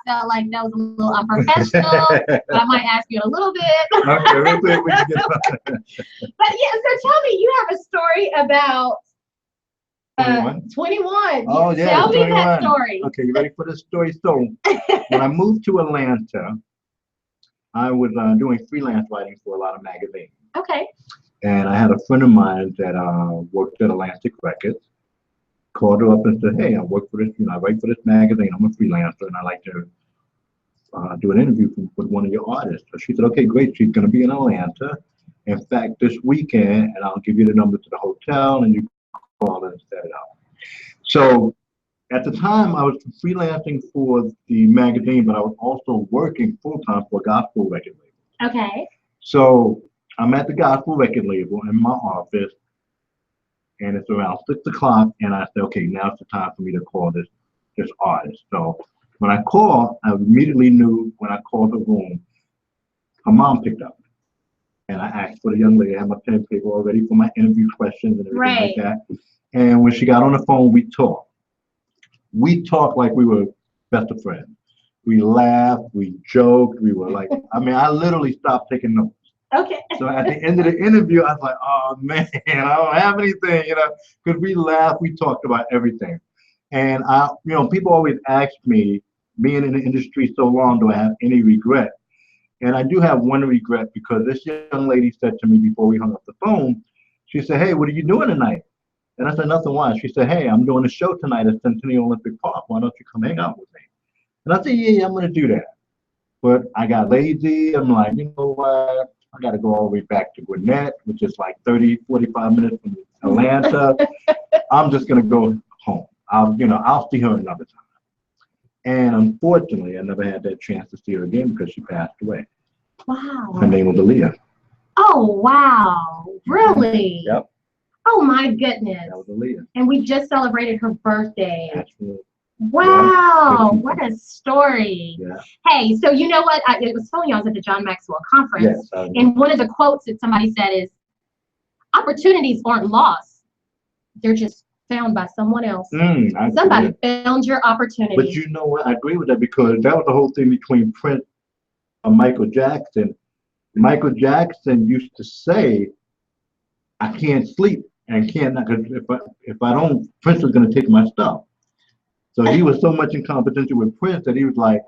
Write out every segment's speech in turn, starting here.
felt like that was a little unprofessional, but I might ask you in a little bit. Okay, we'll see if we can get But yeah, so tell me, you have a story about 21. Oh, yeah, Tell me 21. that story. Okay, you ready for this story? So, when I moved to Atlanta, I was doing freelance writing for a lot of magazines. Okay. And I had a friend of mine that worked at Atlantic Records. Called her up and said, "Hey, I work for this, I write for this magazine. I'm a freelancer, and I like to do an interview with one of your artists." So she said, "Okay, great. She's going to be in Atlanta. In fact, this weekend, and I'll give you the number to the hotel, and you call and set it up." So at the time, I was freelancing for the magazine, but I was also working full time for a gospel record label. Okay. So I'm at the gospel record label in my office, and it's around 6 o'clock, and I said, "Okay, now's the time for me to call this artist." So when I called, I immediately knew when I called the room, her mom picked up. And I asked for the young lady. I had my pen and paper already for my interview questions and everything like that. And when she got on the phone, we talked. We talked like we were best of friends. We laughed, we joked, we were like, I literally stopped taking notes. Okay. So at the end of the interview, I was like, "Oh man, I don't have anything," because we laughed, we talked about everything. And people always ask me, being in the industry so long, do I have any regret? And I do have one regret, because this young lady said to me before we hung up the phone, she said, "Hey, what are you doing tonight?" And I said, "Nothing. Why?" She said, "Hey, I'm doing a show tonight at Centennial Olympic Park. Why don't you come hang out with me?" And I said, "Yeah, I'm going to do that." But I got lazy. I'm like, you know what? I got to go all the way back to Gwinnett, which is like 30, 45 minutes from Atlanta. I'm just going to go home. I'll see her another time. And unfortunately, I never had that chance to see her again because she passed away. Wow. Her name was LeAnn. Oh, wow. Really? Yep. Oh, my goodness. That was LeAnn. And we just celebrated her birthday. Absolutely. Wow, Yeah. what a story. Yeah. Hey, so you know what? I was telling you I was at the John Maxwell conference, Yes, and one of the quotes that somebody said is, "Opportunities aren't lost. They're just found by someone else." Somebody found your opportunity. But you know what? I agree with that, because that was the whole thing between Prince and Michael Jackson. Michael Jackson used to say, "I can't sleep and can't," because if I don't, Prince is going to take my stuff. So he was so much in competition with Prince that he was like,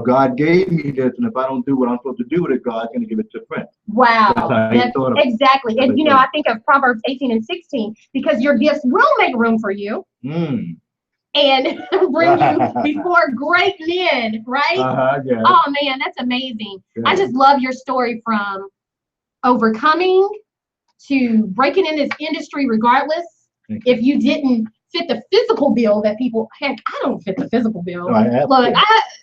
"God gave me this, and if I don't do what I'm supposed to do with it, God's going to give it to Prince." Wow. Exactly. That's And I think of Proverbs 18 and 16, because your gifts will make room for you. And bring you before great men, right? Yeah. Oh man, that's amazing. Yeah. I just love your story, from overcoming to breaking in this industry regardless. If you didn't fit the physical bill that people, heck, I don't fit the physical bill. Look,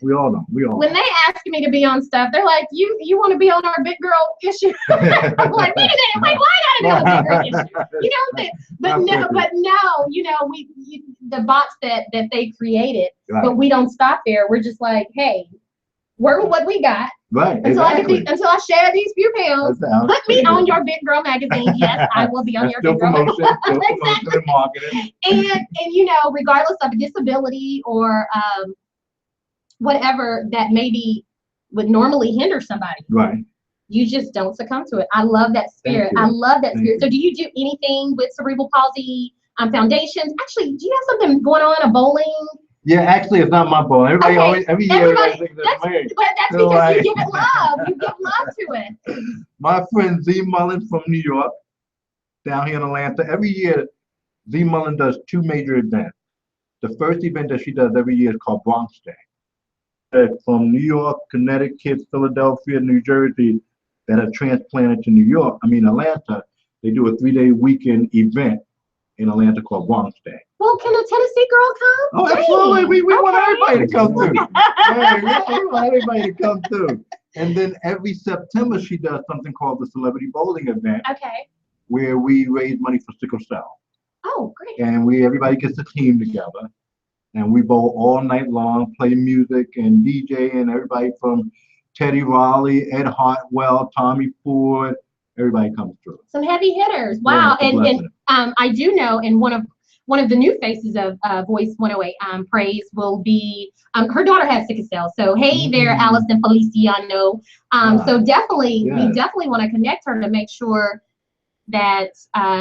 we all know. When they ask me to be on stuff, they're like, you want to be on our big girl issue? I'm like, wait a minute, why I gotta be on the big girl issue? You know what I'm saying? But no, the bots that they created, but we don't stop there. We're just like, hey, work with what we got. Right. Until I shed these few pounds, put me on your big girl magazine. Yes, I will be on your big girl magazine. Promotion and marketing. And regardless of a disability or whatever that maybe would normally hinder somebody. Right. You just don't succumb to it. I love that spirit. I love that spirit. So do you do anything with cerebral palsy foundations? Actually, do you have something going on, a bowling? Yeah, actually, it's not my ball. Every year, everybody thinks that's me. But that's because you give it love. You give love to it. My friend Z Mullen from New York, down here in Atlanta, every year, Z Mullen does 2 major events. The first event that she does every year is called Bronx Day. From New York, Connecticut, Philadelphia, New Jersey, that are transplanted to Atlanta, they do a 3-day weekend event in Atlanta called Bronx Day. Well, can a Tennessee girl come? Oh, absolutely. We want everybody to come through. We want everybody to come through. And then every September, she does something called the Celebrity Bowling event. Okay. Where we raise money for sickle cell. Oh, great. And everybody gets a team together. And we bowl all night long, play music and DJ, and everybody from Teddy Riley, Ed Hartwell, Tommy Ford, everybody comes through. Some heavy hitters. Wow. Yeah, and I do know in one of one of the new faces of Voice 108 Praise will be, her daughter has sickle cell. So hey there, Allison Feliciano. So definitely, we definitely want to connect her to make sure that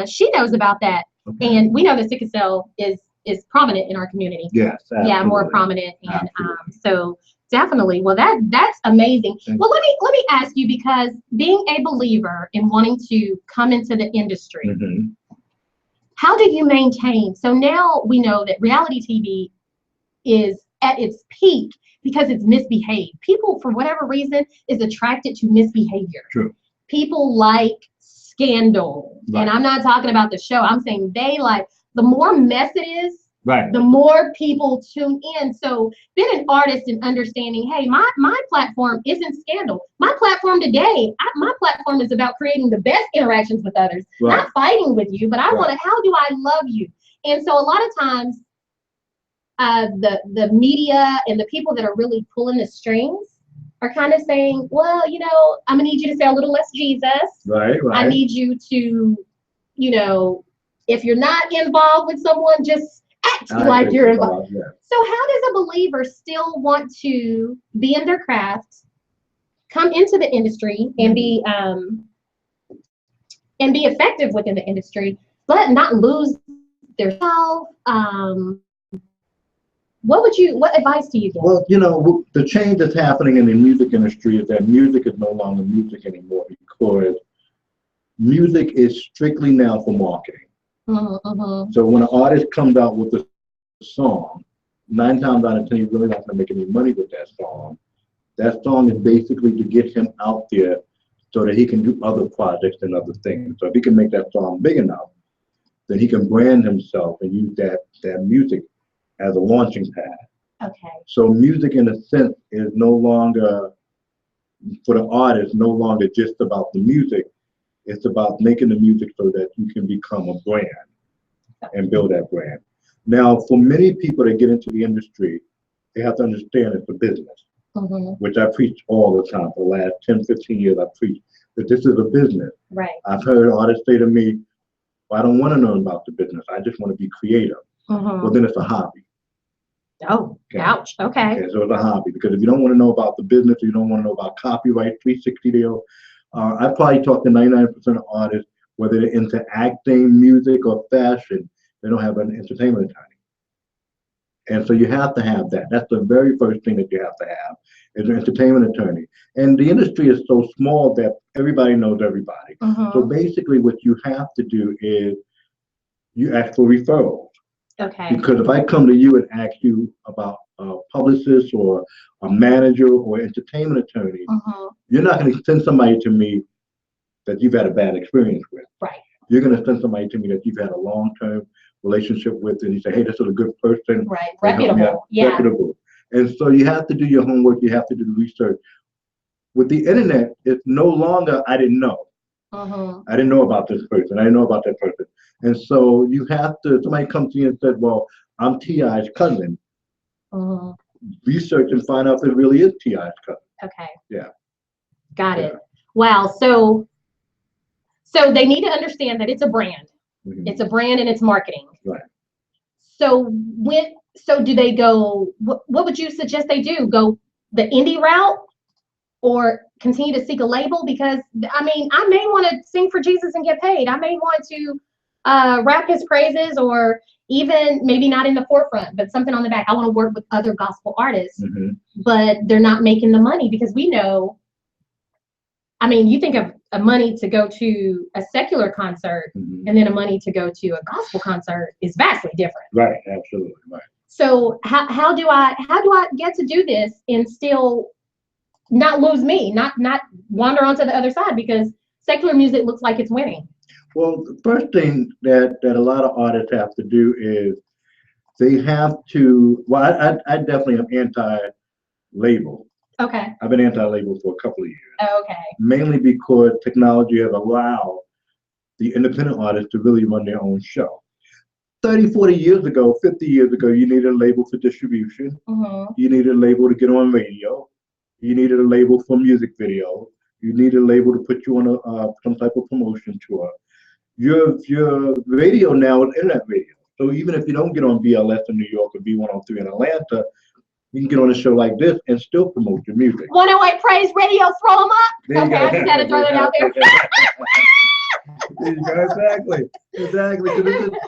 she knows about that. Okay. And we know that sickle cell is prominent in our community. Yes, absolutely. Yeah, more prominent. And so definitely. Well, that's amazing. Well, let me ask you, because being a believer and wanting to come into the industry, how do you maintain? So now we know that reality TV is at its peak because it's misbehaved. People, for whatever reason, is attracted to misbehavior. True. People like scandal. Right. And I'm not talking about the show. I'm saying they like, the more mess it is, right, the more people tune in. So being an artist and understanding, hey, my platform isn't scandal. My platform today, my platform is about creating the best interactions with others, right, not fighting with you, but I want to, how do I love you? And so a lot of times, the media and the people that are really pulling the strings are kind of saying, well, you know, I'm gonna need you to say a little less Jesus. Right, right. I need you to, you know, if you're not involved with someone, just act like you're involved. Yeah. So how does a believer still want to be in their craft, come into the industry and be effective within the industry, but not lose their self? What advice do you give? Well, you know, the change that's happening in the music industry is that music is no longer music anymore, because music is strictly now for marketing. So when an artist comes out with a song, 9 times out of 10, you're really not going to make any money with that song. That song is basically to get him out there so that he can do other projects and other things. So if he can make that song big enough, then he can brand himself and use that music as a launching pad. Okay. So music, in a sense, is no longer, for the artist, no longer just about the music. It's about making the music so that you can become a brand and build that brand. Now, for many people that get into the industry, they have to understand it's a business, which I preach all the time. For the last 10, 15 years, I preach that this is a business. Right. I've heard artists say to me, well, I don't want to know about the business. I just want to be creative. Well, then it's a hobby. Oh, okay. Ouch. Okay. So it's a hobby, because if you don't want to know about the business, you don't want to know about copyright, 360 deal. I probably talk to 99% of artists, whether they're into acting, music, or fashion, they don't have an entertainment attorney. And so you have to have that. That's the very first thing that you have to have, is an entertainment attorney. And the industry is so small that everybody knows everybody. So basically what you have to do is you ask for referrals. Okay. Because if I come to you and ask you about a publicist or a manager or entertainment attorney, you're not going to send somebody to me that you've had a bad experience with. Right. You're going to send somebody to me that you've had a long-term relationship with, and you say, hey, this is a good person. Right. Reputable. Yeah. Reputable. And so you have to do your homework. You have to do the research. With the internet, it's no longer, I didn't know. I didn't know about this person. I didn't know about that person. And so you have to, somebody comes to you and said, well, I'm T.I.'s cousin. Research and find out if it really is T.I.'s cousin. Okay. Yeah. Got it. Wow. So they need to understand that it's a brand. It's a brand and it's marketing. Right. So do they go, what would you suggest they do? Go the indie route or continue to seek a label? Because I mean, I may want to sing for Jesus and get paid. I may want to rap his praises, or even maybe not in the forefront, but something on the back. I want to work with other gospel artists, but they're not making the money, because we know, I mean, you think of a money to go to a secular concert and then a money to go to a gospel concert is vastly different. Right, absolutely, right. So how do I get to do this and still not lose me, not wander onto the other side, because secular music looks like it's winning? Well, the first thing that a lot of artists have to do is they have to, well, I definitely am anti-label. Okay. I've been anti-label for a couple of years. Okay. Mainly because technology has allowed the independent artists to really run their own show. 30, 40 years ago, 50 years ago, you needed a label for distribution. You needed a label to get on radio. You needed a label for music video. You needed a label to put you on some type of promotion tour. Your radio now is internet radio. So even if you don't get on BLS in New York or B103 in Atlanta, you can get on a show like this and still promote your music. 108 Praise Radio, throw them up. There you Okay, go. I just had to throw that out there. There you go. Exactly. So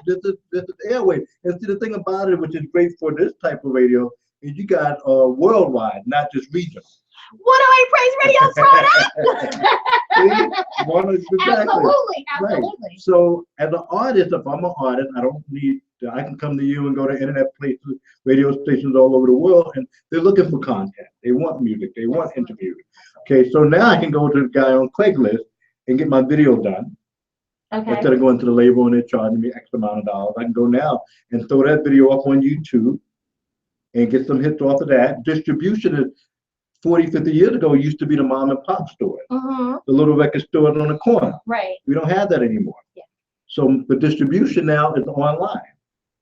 this is airway. And see, the thing about it, which is great for this type of radio, is you got worldwide, not just regional. 108 Praise Radio, throw it up. Exactly. Absolutely. Right. So as an artist, if I'm an artist, I can come to you and go to internet places, radio stations all over the world, and they're looking for content. They want music. They want interviews. Okay, so now I can go to the guy on Craigslist and get my video done. Okay. Instead of going to the label and they're charging me X amount of dollars, I can go now and throw that video up on YouTube and get some hits off of that. Distribution is 40, 50 years ago, it used to be the mom and pop store, the little record store on the corner. Right. We don't have that anymore. Yeah. So the distribution now is online.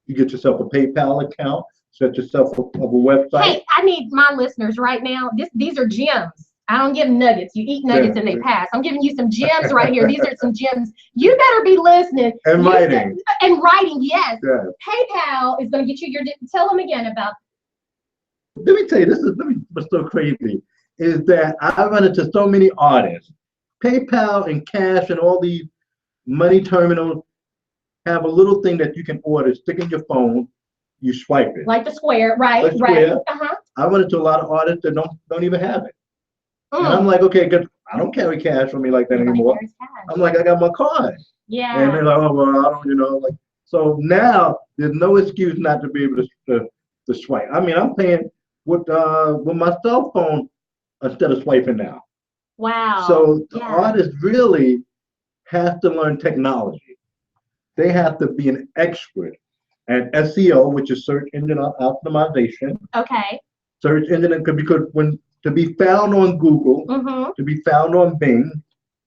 You get yourself a PayPal account, set yourself up a website. Hey, I need my listeners right now. These are gems. I don't give nuggets. You eat nuggets and they pass. I'm giving you some gems right here. These are some gems. You better be listening. And writing. And writing, yes. Yes. PayPal is going to get you tell them again about. Let me tell you, what's so crazy is that I run into so many artists. PayPal and Cash and all these money terminals have a little thing that you can order, stick in your phone, you swipe it. Like the square, right? The square. Uh-huh. I run into a lot of artists that don't even have it. And I'm like, okay, because I don't carry cash on me like that anymore. I'm like, I got my card. Yeah. And they're like, oh, well, I don't, like. So now there's no excuse not to be able to swipe. I mean, I'm paying with my cell phone instead of swiping now. Wow. So the artists really have to learn technology. They have to be an expert at SEO, which is search engine optimization. Okay. Search engine, because to be found on Google, to be found on Bing,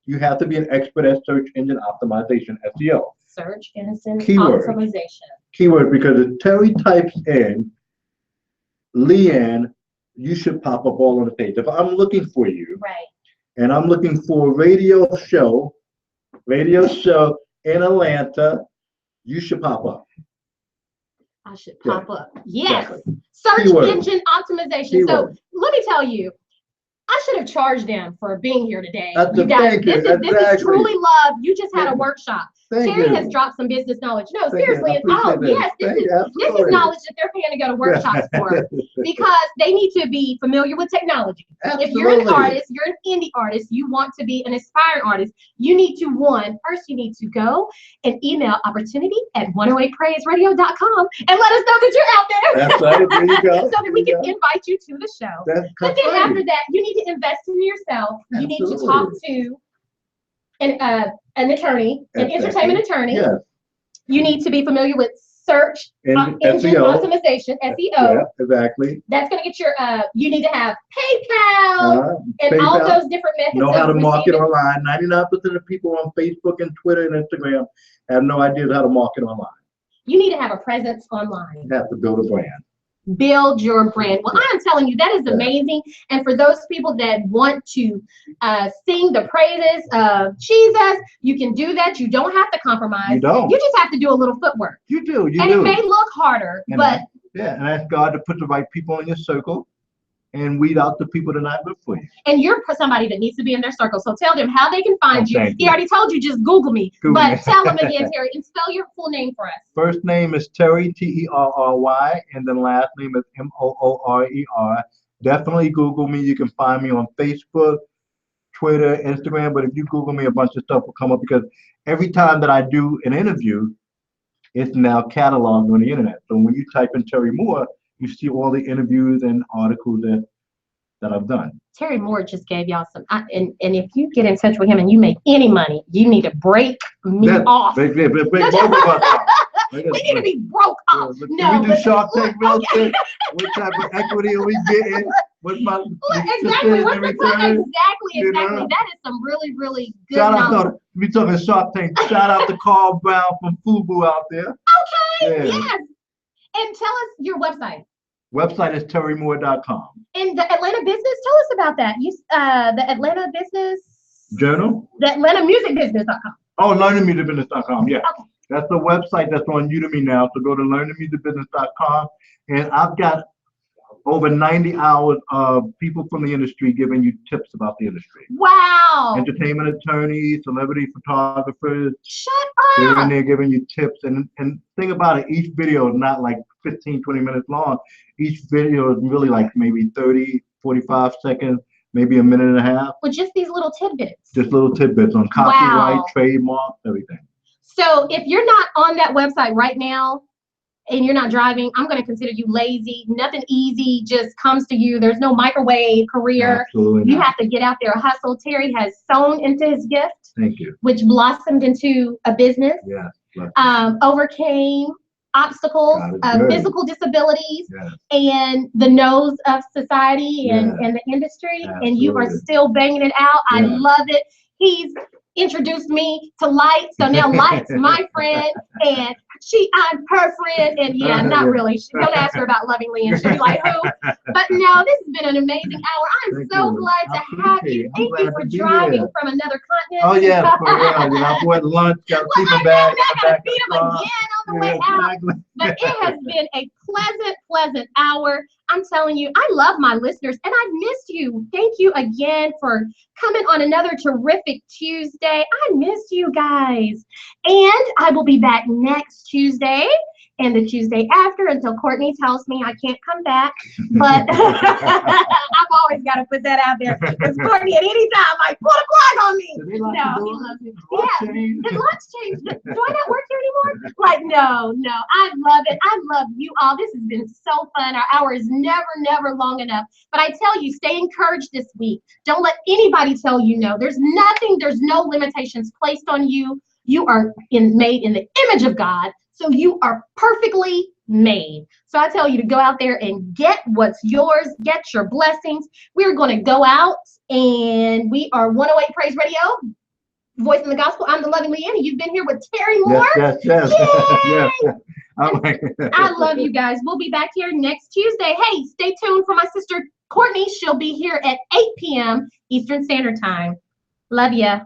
you have to be an expert at search engine optimization, SEO. Search engine Keyword. optimization. Keyword, because if Terry types in LeAnn, you should pop up all on the page. If I'm looking for you, right, and I'm looking for a radio show in Atlanta, you should pop up. I should pop up. Yes. Exactly. Search Keyword. engine optimization. Keyword. So let me tell you, I should have charged them for being here today. That's You guys, this exactly. is truly love. You just had a workshop. Thank Terry you. has dropped some business knowledge. No, Thank seriously, you. I appreciate yes, this is Absolutely. knowledge that they're paying to go to workshops for, because they need to be familiar with technology. Absolutely. If you're an artist, you're an indie artist, you want to be an aspiring artist, you need to, first you need to go and email opportunity@108praiseradio.com and let us know that you're out there. That's right. There you go. So that we can invite you to the show. But then after that, you need to invest in yourself. You need to talk to an attorney, an entertainment attorney. Yes. You need to be familiar with search engine SEO. optimization, SEO. Yeah, exactly. That's going to get your, you need to have PayPal and all those different methods. Know how to market online. 99% of people on Facebook and Twitter and Instagram have no idea how to market online. You need to have a presence online. You have to build a brand. Build your brand. Well, I am telling you, that is amazing. And for those people that want to sing the praises of Jesus, you can do that. You don't have to compromise. You don't. You just have to do a little footwork. You do. It may look harder, but and ask God to put the right people in your circle and weed out the people that are not good for you. And you're somebody that needs to be in their circle. So tell them how they can find you. He you. already told you, just Google me. Tell them again, Terry, and spell your full name for us. First name is Terry, Terry, and then last name is Moorer. Definitely Google me. You can find me on Facebook, Twitter, Instagram. But if you Google me, a bunch of stuff will come up, because every time that I do an interview, it's now cataloged on the internet. So when you type in Terry Moore, you see all the interviews and articles that I've done. Terry Moore just gave y'all some, and if you get in touch with him and you make any money, you need to break me off. Break both of us off. We need to be broke off. Can we do Shark Tank real quick? What type of equity are we getting? What's my exactly? What's the return? Exactly. That is some really, really good Shout knowledge. out, we talking Shark Tank. Shout out to Carl Brown from FUBU out there. Okay, yes. And tell us your website. Website is terrymoore.com. And the Atlanta Business, tell us about that. The Atlanta Business Journal? The Atlanta Music Business.com. Oh, learningmusicbusiness.com, yeah. Okay. That's the website that's on Udemy now. So go to learnthemusicbusiness.com, and I've got over 90 hours of people from the industry giving you tips about the industry. Wow. Entertainment attorneys, celebrity photographers. Shut They're in up. there giving you tips. And think about it, each video is not like 15, 20 minutes long. Each video is really like maybe 30, 45 seconds, maybe a minute and a half. With just these little tidbits. Just little tidbits on copyright, trademark, everything. So if you're not on that website right now, and you're not driving, I'm going to consider you lazy. Nothing easy just comes to you. There's no microwave career. Absolutely You not. have to get out there, hustle. Terry has sown into his gift. Thank you. Which blossomed into a business. Yeah. Overcame obstacles, physical disabilities, and the no's of society and the industry. Absolutely. And you are still banging it out. I love it. He's introduced me to Light, so now Light's my friend, and I'm her friend, and yeah, not really. Don't ask her about Loving LeAnn. She'll be like, who? But no, this has been an amazing hour. I'm so glad to have you. Thank you for driving from another continent. Oh yeah, for real. I bought lunch, got a sleeping bag. I gotta feed him again on the way out. But it has been a pleasant hour. I'm telling you, I love my listeners, and I've missed you. Thank you again for coming on another terrific Tuesday. I miss you guys. And I will be back next Tuesday and the Tuesday after until Courtney tells me I can't come back. But I've always got to put that out there. Because Courtney at any time might pull a plug on me. He loves me. Yeah, his lot's changed. Do I not work here anymore? Like, no. I love it. I love you all. This has been so fun. Our hour is never long enough. But I tell you, stay encouraged this week. Don't let anybody tell you no. There's no limitations placed on you. You are made in the image of God. So you are perfectly made. So I tell you to go out there and get what's yours, get your blessings. We're going to go out, and we are 108 Praise Radio, Voice in the Gospel. I'm the Loving LeAnn, and you've been here with Terry Moore. Yes. I love you guys. We'll be back here next Tuesday. Hey, stay tuned for my sister Courtney. She'll be here at 8 p.m. Eastern Standard Time. Love ya.